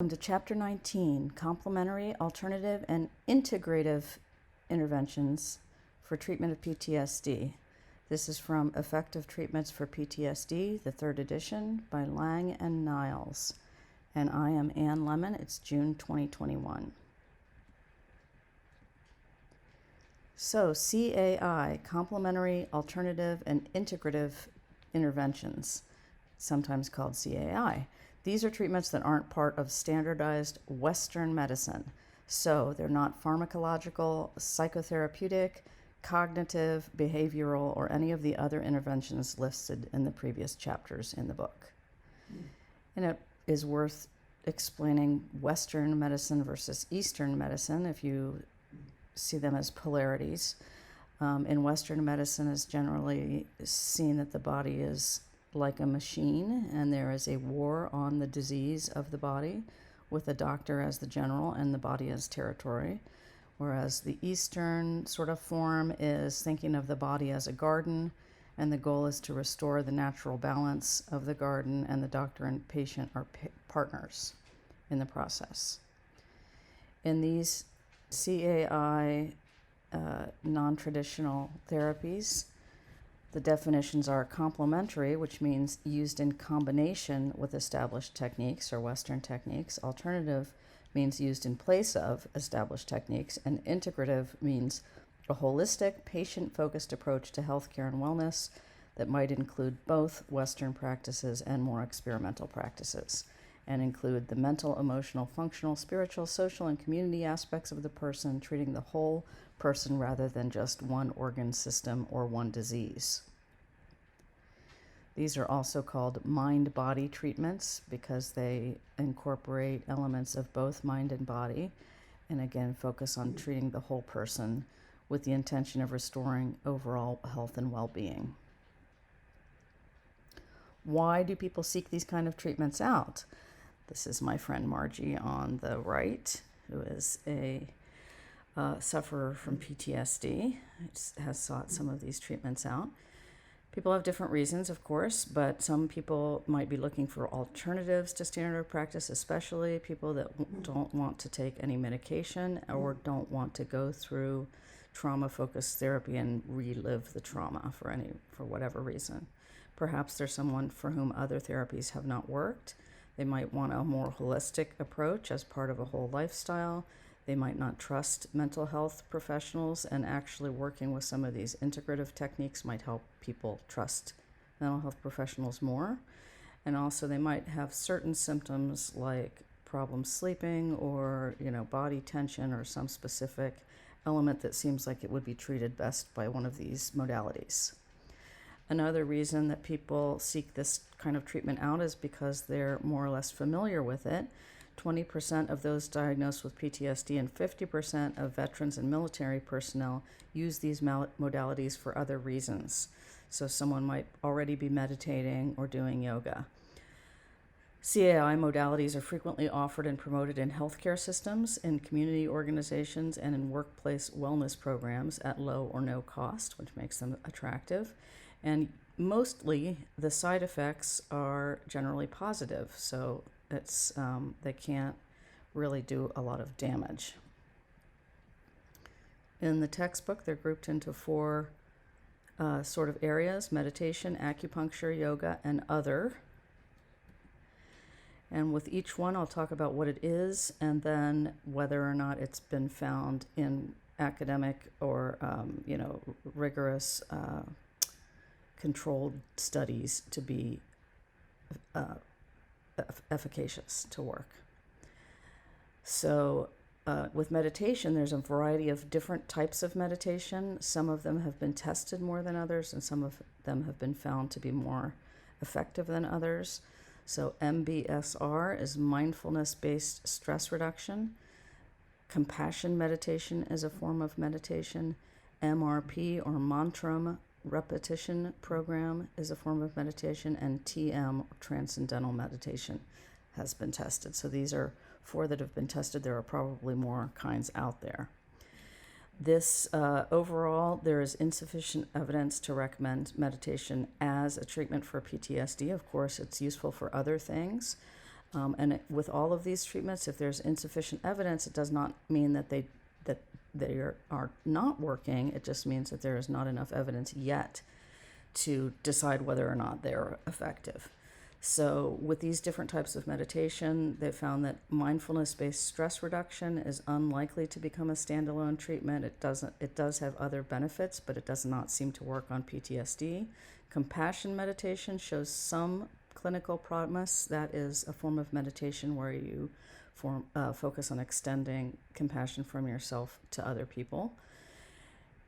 Welcome to Chapter 19, Complementary, Alternative, and Integrative Interventions for Treatment of PTSD. This is from Effective Treatments for PTSD, the 3rd edition, by Lang and Niles. And I am Ann Lemon. It's June 2021. So, CAI, Complementary, Alternative, and Integrative Interventions, sometimes called CAI. These are treatments that aren't part of standardized Western medicine. So they're not pharmacological, psychotherapeutic, cognitive, behavioral, or any of the other interventions listed in the previous chapters in the book. And it is worth explaining Western medicine versus Eastern medicine if you see them as polarities. In Western medicine, it's generally seen that the body is like a machine, and there is a war on the disease of the body, with the doctor as the general and the body as territory. Whereas the Eastern sort of form is thinking of the body as a garden, and the goal is to restore the natural balance of the garden, and the doctor and patient are partners in the process. In these CAI non-traditional therapies, the definitions are complementary, which means used in combination with established techniques or Western techniques. Alternative means used in place of established techniques. And integrative means a holistic, patient-focused approach to healthcare and wellness that might include both Western practices and more experimental practices, and include the mental, emotional, functional, spiritual, social, and community aspects of the person, treating the whole person rather than just one organ system or one disease. These are also called mind-body treatments because they incorporate elements of both mind and body, and again focus on treating the whole person with the intention of restoring overall health and well-being. Why do people seek these kind of treatments out? This is my friend Margie on the right, who is a sufferer from PTSD, has sought some of these treatments out. People have different reasons, of course, but some people might be looking for alternatives to standard practice, especially people that don't want to take any medication or don't want to go through trauma-focused therapy and relive the trauma for whatever reason. Perhaps there's someone for whom other therapies have not worked. They might want a more holistic approach as part of a whole lifestyle. They might not trust mental health professionals, and actually working with some of these integrative techniques might help people trust mental health professionals more. And also they might have certain symptoms like problems sleeping or, body tension or some specific element that seems like it would be treated best by one of these modalities. Another reason that people seek this kind of treatment out is because they're more or less familiar with it. 20% of those diagnosed with PTSD and 50% of veterans and military personnel use these modalities for other reasons. So someone might already be meditating or doing yoga. CAI modalities are frequently offered and promoted in healthcare systems, in community organizations, and in workplace wellness programs at low or no cost, which makes them attractive. And mostly the side effects are generally positive, so they can't really do a lot of damage. In the textbook, they're grouped into 4 sort of areas: meditation, acupuncture, yoga, and other. And with each one, I'll talk about what it is and then whether or not it's been found in academic or rigorous controlled studies to be efficacious to work. So with meditation, there's a variety of different types of meditation. Some of them have been tested more than others, and some of them have been found to be more effective than others. So MBSR is mindfulness-based stress reduction. Compassion meditation is a form of meditation. MRP, or mantra repetition program, is a form of meditation, and TM, transcendental meditation, has been tested. So these are 4 that have been tested. There are probably more kinds out there. This overall, there is insufficient evidence to recommend meditation as a treatment for PTSD. Of course, it's useful for other things. With all of these treatments, if there's insufficient evidence, it does not mean that they are not working. It just means that there is not enough evidence yet to decide whether or not they're effective. So with these different types of meditation, they found that mindfulness-based stress reduction is unlikely to become a standalone treatment. It does have other benefits, but it does not seem to work on PTSD. Compassion meditation shows some clinical promise. That is a form of meditation where you focus on extending compassion from yourself to other people.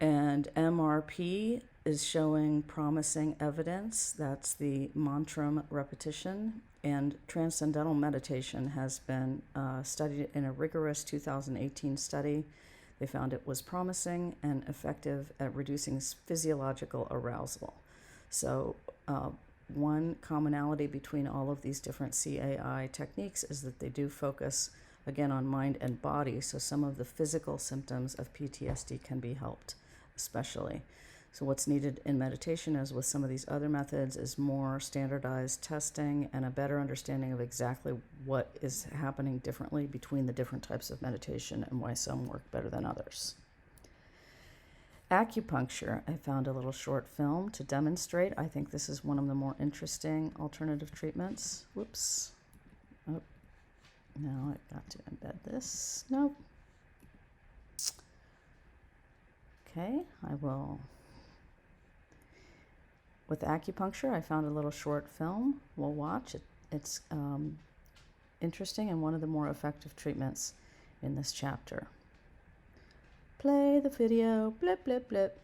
And MRP is showing promising evidence. That's the mantra repetition. And transcendental meditation has been studied in a rigorous 2018 study. They found it was promising and effective at reducing physiological arousal. So one commonality between all of these different CAI techniques is that they do focus, again, on mind and body. So some of the physical symptoms of PTSD can be helped, especially. So what's needed in meditation, as with some of these other methods, is more standardized testing and a better understanding of exactly what is happening differently between the different types of meditation and why some work better than others. Acupuncture, I found a little short film to demonstrate. I think this is one of the more interesting alternative treatments. Whoops. Oh, now I've got to embed this. Nope. Okay, I will. With acupuncture, I found a little short film. We'll watch it. It's interesting and one of the more effective treatments in this chapter. Play the video. Blip, blip, blip.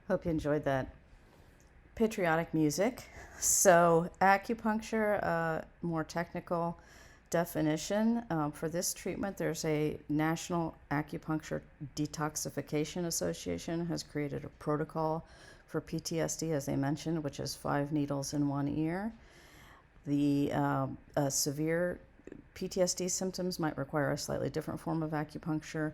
Hope you enjoyed that patriotic music. So, acupuncture, more technical definition. For this treatment, there's a National Acupuncture Detoxification Association has created a protocol for PTSD, as they mentioned, which is 5 needles in one ear. The severe PTSD symptoms might require a slightly different form of acupuncture.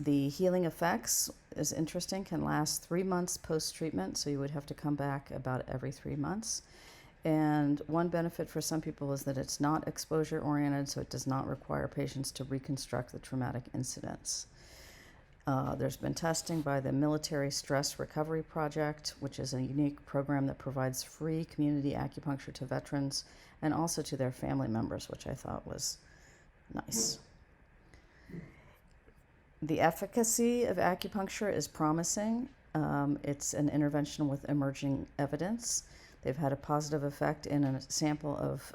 The healing effects is interesting, can last 3 months post-treatment, so you would have to come back about every 3 months. And one benefit for some people is that it's not exposure-oriented, so it does not require patients to reconstruct the traumatic incidents. There's been testing by the Military Stress Recovery Project, which is a unique program that provides free community acupuncture to veterans and also to their family members, which I thought was nice. The efficacy of acupuncture is promising. It's an intervention with emerging evidence. They've had a positive effect in a sample of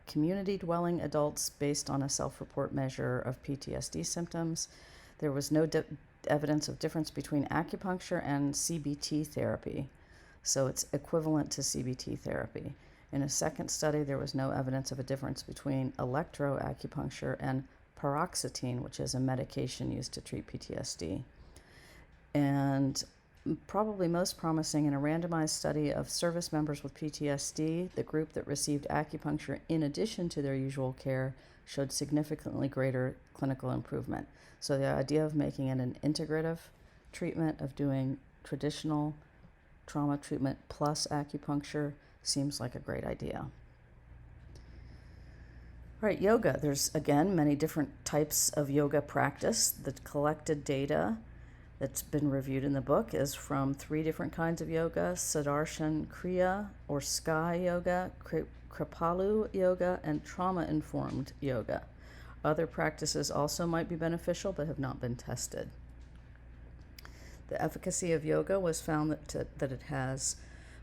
community-dwelling adults based on a self-report measure of PTSD symptoms. There was no evidence of difference between acupuncture and CBT therapy, so it's equivalent to CBT therapy. In a second study, there was no evidence of a difference between electroacupuncture and paroxetine, which is a medication used to treat PTSD. And probably most promising, in a randomized study of service members with PTSD, the group that received acupuncture in addition to their usual care showed significantly greater clinical improvement. So the idea of making it an integrative treatment, of doing traditional trauma treatment plus acupuncture, seems like a great idea. All right, yoga. There's, again, many different types of yoga practice. The collected data that's been reviewed in the book is from 3 different kinds of yoga: Sudarshan Kriya or Sky Yoga, Kripalu Yoga, and trauma-informed yoga. Other practices also might be beneficial but have not been tested. The efficacy of yoga was found that it has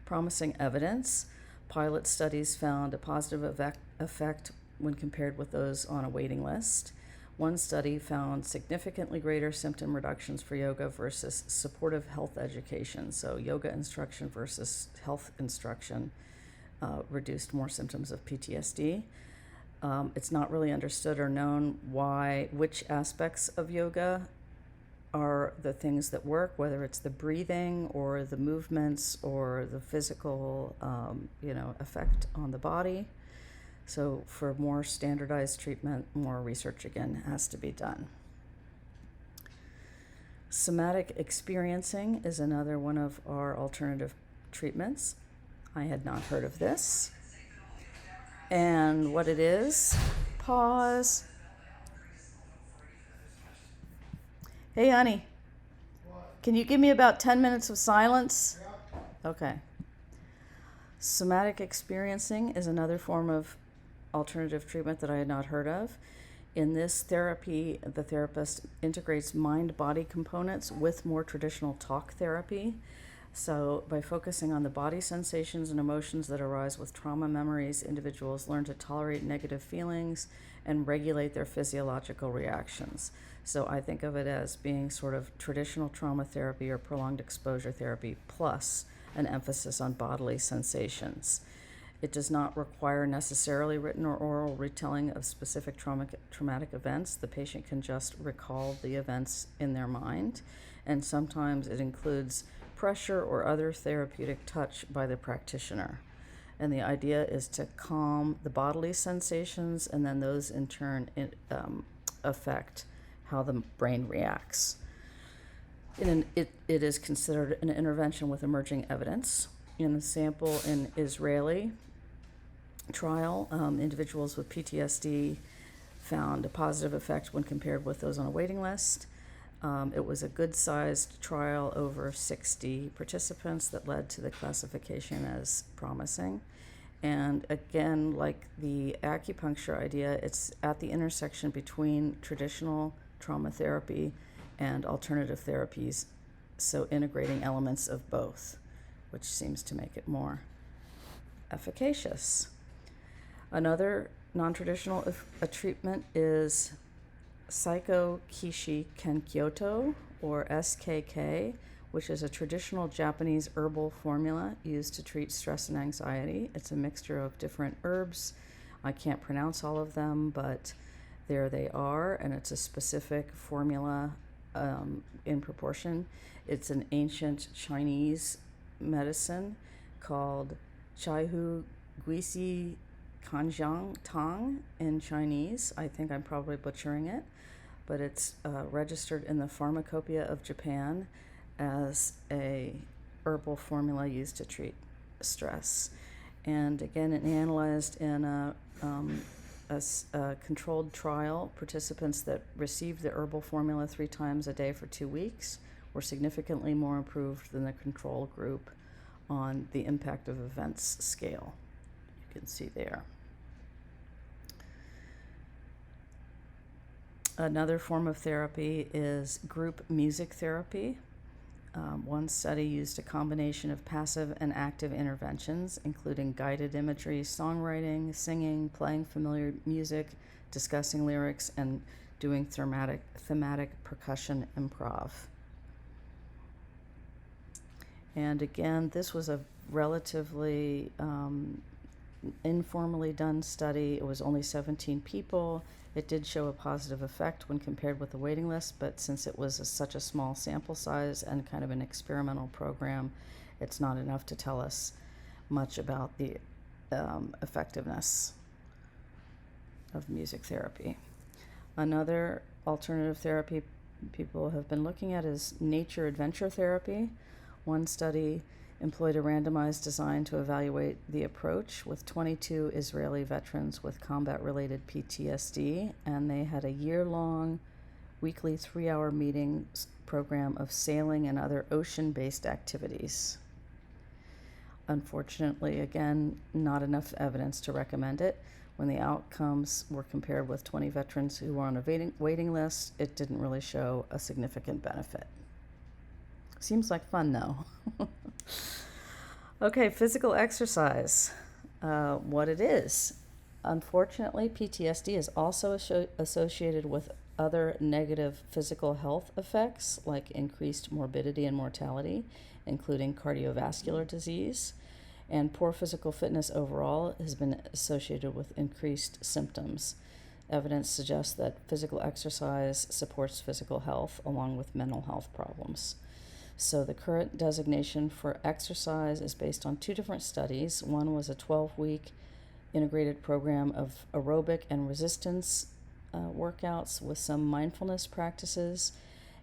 promising evidence. Pilot studies found a positive effect when compared with those on a waiting list. One study found significantly greater symptom reductions for yoga versus supportive health education. So yoga instruction versus health instruction reduced more symptoms of PTSD. It's not really understood or known which aspects of yoga are the things that work, whether it's the breathing or the movements or the physical effect on the body. So for more standardized treatment, more research again has to be done. SomaticExperiencing is another one of our alternative treatments. I had not heard of this. And what it is, pause. Hey, honey, can you give me about 10 minutes of silence? Okay. SomaticExperiencing is another form of alternative treatment that I had not heard of. In this therapy, the therapist integrates mind-body components with more traditional talk therapy. So by focusing on the body sensations and emotions that arise with trauma memories, individuals learn to tolerate negative feelings and regulate their physiological reactions. So I think of it as being sort of traditional trauma therapy or prolonged exposure therapy plus an emphasis on bodily sensations. It does not require necessarily written or oral retelling of specific traumatic events. The patient can just recall the events in their mind, and sometimes it includes pressure or other therapeutic touch by the practitioner. And the idea is to calm the bodily sensations, and then those in turn affect how the brain reacts. It is considered an intervention with emerging evidence. In a sample in Israeli trial, individuals with PTSD found a positive effect when compared with those on a waiting list. It was a good-sized trial, over 60 participants, that led to the classification as promising. And again, like the acupuncture idea, it's at the intersection between traditional trauma therapy and alternative therapies, so integrating elements of both, which seems to make it more efficacious. Another non-traditional treatment is PsychoKishi Kenkyoto, or SKK, which is a traditional Japanese herbal formula used to treat stress and anxiety. It's a mixture of different herbs. I can't pronounce all of them, but there they are, and it's a specific formula in proportion. It's an ancient Chinese medicine called Chaihu Guisi Kanjiang Tang in Chinese. I think I'm probably butchering it, but it's registered in the Pharmacopoeia of Japan as a herbal formula used to treat stress. And again, it analyzed in a controlled trial. Participants that received the herbal formula 3 times a day for 2 weeks were significantly more improved than the control group on the impact of events scale. You can see there. Another form of therapy is group music therapy. One study used a combination of passive and active interventions, including guided imagery, songwriting, singing, playing familiar music, discussing lyrics, and doing thematic percussion improv. And again, this was a relatively informally done study. It was only 17 people. It did show a positive effect when compared with the waiting list, but since it was such a small sample size and kind of an experimental program, it's not enough to tell us much about the effectiveness of music therapy. Another alternative therapy people have been looking at is nature adventure therapy. One study employed a randomized design to evaluate the approach with 22 Israeli veterans with combat-related PTSD, and they had a year-long, weekly 3-hour meeting program of sailing and other ocean-based activities. Unfortunately, again, not enough evidence to recommend it. When the outcomes were compared with 20 veterans who were on a waiting list, it didn't really show a significant benefit. Seems like fun, though. Okay, physical exercise. What it is. Unfortunately, PTSD is also associated with other negative physical health effects like increased morbidity and mortality, including cardiovascular disease. And poor physical fitness overall has been associated with increased symptoms. Evidence suggests that physical exercise supports physical health along with mental health problems. So the current designation for exercise is based on 2 different studies. One was a 12-week integrated program of aerobic and resistance workouts with some mindfulness practices,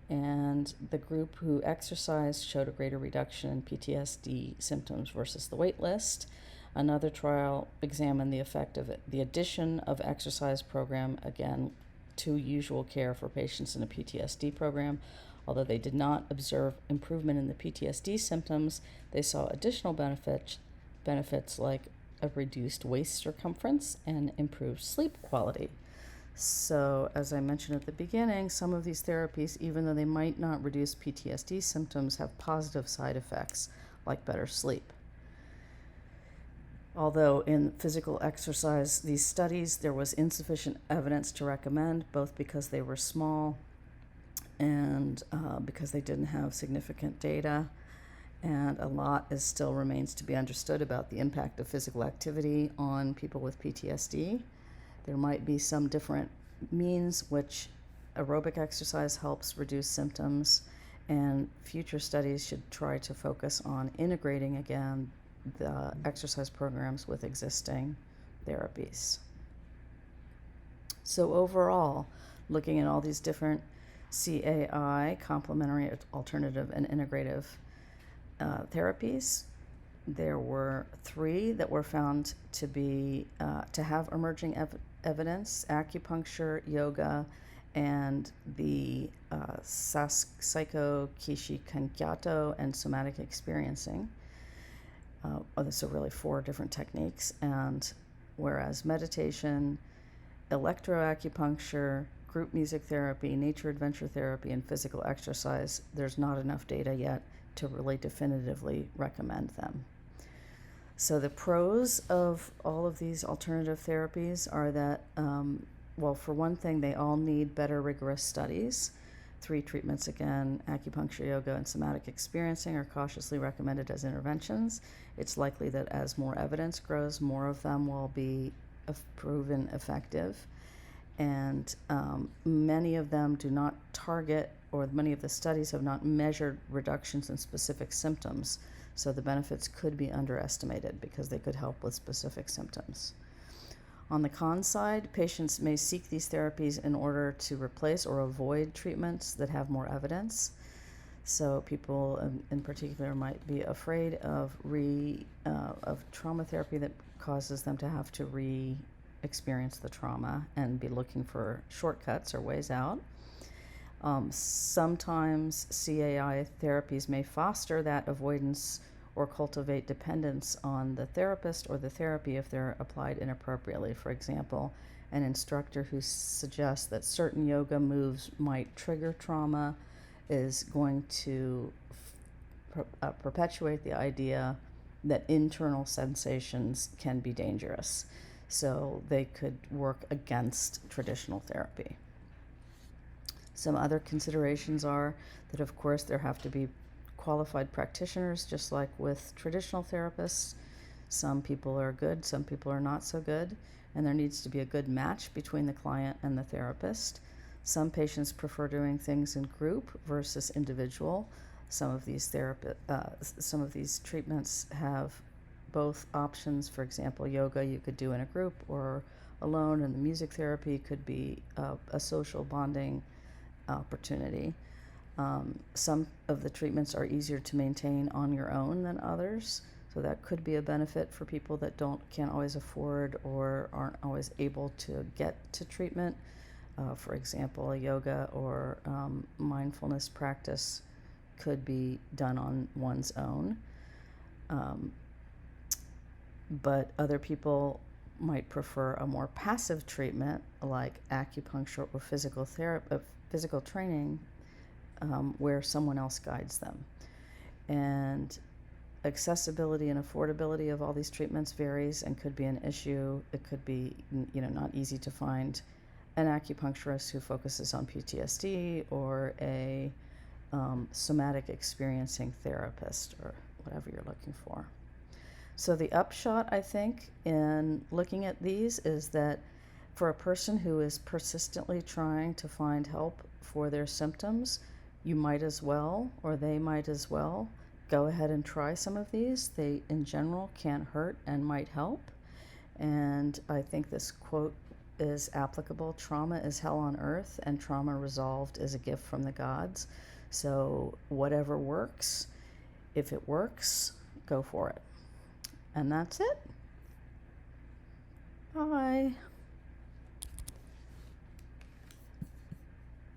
and the group who exercised showed a greater reduction in PTSD symptoms versus the wait list. Another trial examined the effect of the addition of exercise program, again, to usual care for patients in a PTSD program. Although they did not observe improvement in the PTSD symptoms, they saw additional benefits like a reduced waist circumference and improved sleep quality. So, as I mentioned at the beginning, some of these therapies, even though they might not reduce PTSD symptoms, have positive side effects like better sleep. Although in physical exercise, these studies, there was insufficient evidence to recommend, both because they were small and because they didn't have significant data, and a lot still remains to be understood about the impact of physical activity on people with PTSD. There might be some different means which aerobic exercise helps reduce symptoms, and future studies should try to focus on integrating again the exercise programs with existing therapies. So overall, looking at all these different CAI, complementary, alternative, and integrative therapies, there were 3 that were found to be to have emerging evidence: acupuncture, yoga, and the PsychoKishi and SomaticExperiencing. So really 4 different techniques, and whereas meditation, electroacupuncture, group music therapy, nature adventure therapy, and physical exercise, there's not enough data yet to really definitively recommend them. So the pros of all of these alternative therapies are that, well, for one thing, they all need better rigorous studies 3 treatments again, acupuncture, yoga, and somatic experiencing are cautiously recommended as interventions. It's likely that as more evidence grows, more of them will be proven effective. And many of them do not target, or many of the studies have not measured reductions in specific symptoms. So the benefits could be underestimated because they could help with specific symptoms. On the con side, patients may seek these therapies in order to replace or avoid treatments that have more evidence. So people in particular might be afraid of trauma therapy that causes them to have to re-experience the trauma and be looking for shortcuts or ways out. Sometimes CAI therapies may foster that avoidance or cultivate dependence on the therapist or the therapy if they're applied inappropriately. For example, an instructor who suggests that certain yoga moves might trigger trauma is going to perpetuate the idea that internal sensations can be dangerous. So they could work against traditional therapy. Some other considerations are that, of course, there have to be qualified practitioners, just like with traditional therapists. Some people are good, some people are not so good, and there needs to be a good match between the client and the therapist. Some patients prefer doing things in group versus individual. Some of these treatments have both options. For example, yoga you could do in a group or alone, and the music therapy could be a social bonding opportunity. Some of the treatments are easier to maintain on your own than others, so that could be a benefit for people that can't always afford or aren't always able to get to treatment. For example, a yoga or mindfulness practice could be done on one's own. But other people might prefer a more passive treatment like acupuncture or physical training, where someone else guides them. And accessibility and affordability of all these treatments varies and could be an issue. It could be, not easy to find an acupuncturist who focuses on PTSD or a somatic experiencing therapist or whatever you're looking for. So the upshot, I think, in looking at these is that for a person who is persistently trying to find help for their symptoms, you might as well, or they might as well, go ahead and try some of these. They, in general, can't hurt and might help. And I think this quote is applicable. Trauma is hell on earth, and trauma resolved is a gift from the gods. So whatever works, if it works, go for it. And that's it. Bye.